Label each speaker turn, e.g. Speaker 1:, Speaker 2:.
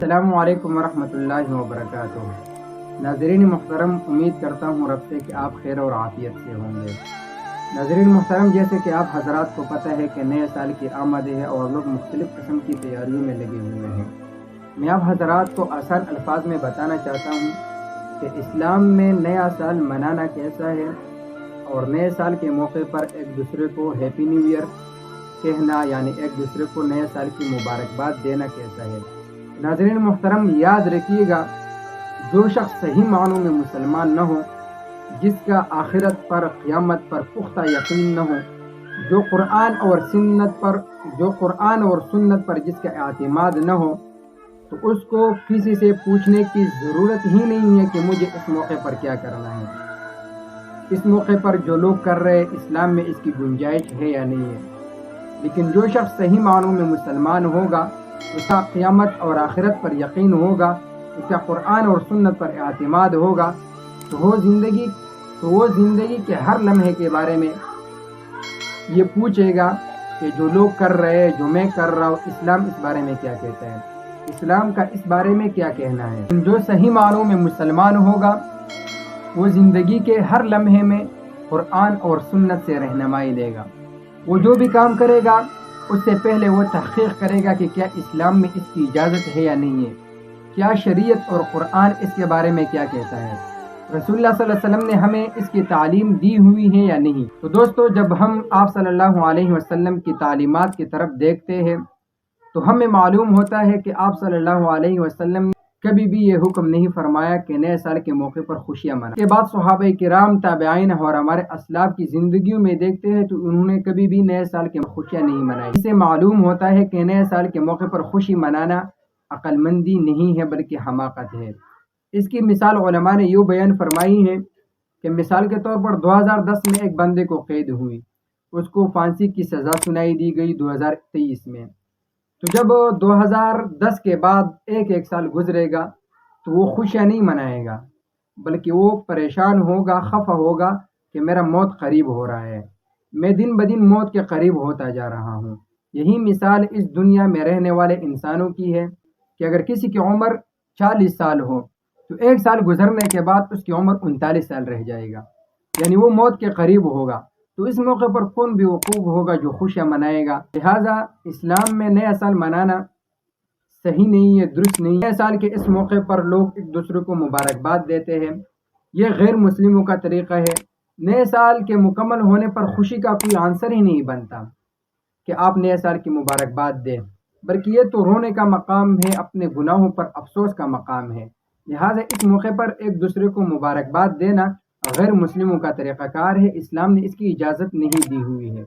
Speaker 1: السلام علیکم ورحمۃ اللہ وبرکاتہ۔ ناظرین محترم، امید کرتا ہوں رب سے کہ آپ خیر اور عافیت سے ہوں گے۔ ناظرین محترم، جیسے کہ آپ حضرات کو پتہ ہے کہ نئے سال کی آمد ہے اور لوگ مختلف قسم کی تیاریوں میں لگے ہوئے ہیں۔ میں آپ حضرات کو آسان الفاظ میں بتانا چاہتا ہوں کہ اسلام میں نیا سال منانا کیسا ہے اور نئے سال کے موقع پر ایک دوسرے کو ہیپی نیو ایئر کہنا، یعنی ایک دوسرے کو نئے سال کی مبارکباد دینا کیسا ہے۔ ناظرین محترم، یاد رکھیے گا، جو شخص صحیح معنوں میں مسلمان نہ ہو، جس کا آخرت پر قیامت پر پختہ یقین نہ ہو، جو قرآن اور سنت پر جس کا اعتماد نہ ہو، تو اس کو کسی سے پوچھنے کی ضرورت ہی نہیں ہے کہ مجھے اس موقع پر کیا کرنا ہے۔ اس موقع پر جو لوگ کر رہے، اسلام میں اس کی گنجائش ہے یا نہیں ہے۔ لیکن جو شخص صحیح معنوں میں مسلمان ہوگا، اس کا قیامت اور آخرت پر یقین ہوگا، اس کا قرآن اور سنت پر اعتماد ہوگا، تو وہ زندگی کے ہر لمحے کے بارے میں یہ پوچھے گا کہ جو لوگ کر رہے، جو میں کر رہا ہوں، اسلام اس بارے میں کیا کہتا ہے، اسلام کا اس بارے میں کیا کہنا ہے۔ جو صحیح معنوں میں مسلمان ہوگا، وہ زندگی کے ہر لمحے میں قرآن اور سنت سے رہنمائی لے گا۔ وہ جو بھی کام کرے گا، اس سے پہلے وہ تحقیق کرے گا کہ کیا اسلام میں اس کی اجازت ہے یا نہیں ہے، کیا شریعت اور قرآن اس کے بارے میں کیا کہتا ہے، رسول اللہ صلی اللہ علیہ وسلم نے ہمیں اس کی تعلیم دی ہوئی ہے یا نہیں۔ تو دوستو، جب ہم آپ صلی اللہ علیہ وسلم کی تعلیمات کی طرف دیکھتے ہیں تو ہمیں معلوم ہوتا ہے کہ آپ صلی اللہ علیہ وسلم نے کبھی بھی یہ حکم نہیں فرمایا کہ نئے سال کے موقع پر خوشیاں منائیں۔ اس کے بعد صحابہ کرام، تابعین اور ہمارے اسلاف کی زندگیوں میں دیکھتے ہیں تو انہوں نے کبھی بھی نئے سال کے خوشیاں نہیں منائی۔ اس سے معلوم ہوتا ہے کہ نئے سال کے موقع پر خوشی منانا عقل مندی نہیں ہے بلکہ حماقت ہے۔ اس کی مثال علماء نے یوں بیان فرمائی ہے کہ مثال کے طور پر 2010 میں ایک بندے کو قید ہوئی، اس کو پھانسی کی سزا سنائی دی گئی 2023 میں۔ تو جب 2010 کے بعد ایک سال گزرے گا تو وہ خوشیاں نہیں منائے گا، بلکہ وہ پریشان ہوگا، خفا ہوگا کہ میرا موت قریب ہو رہا ہے، میں دن بدن موت کے قریب ہوتا جا رہا ہوں۔ یہی مثال اس دنیا میں رہنے والے انسانوں کی ہے کہ اگر کسی کی عمر 40 سال ہو تو ایک سال گزرنے کے بعد اس کی عمر 39 سال رہ جائے گا، یعنی وہ موت کے قریب ہوگا۔ تو اس موقع پر کون بھی وقوف ہوگا جو خوشیاں منائے گا۔ لہٰذا اسلام میں نیا سال منانا صحیح نہیں ہے، درست نہیں ہے۔ نئے سال کے اس موقع پر لوگ ایک دوسرے کو مبارکباد دیتے ہیں، یہ غیر مسلموں کا طریقہ ہے۔ نئے سال کے مکمل ہونے پر خوشی کا کوئی عنصر ہی نہیں بنتا کہ آپ نئے سال کی مبارکباد دیں، بلکہ یہ تو رونے کا مقام ہے، اپنے گناہوں پر افسوس کا مقام ہے۔ لہٰذا اس موقع پر ایک دوسرے کو مبارکباد دینا غیر مسلموں کا طریقہ کار ہے، اسلام نے اس کی اجازت نہیں دی ہوئی ہے۔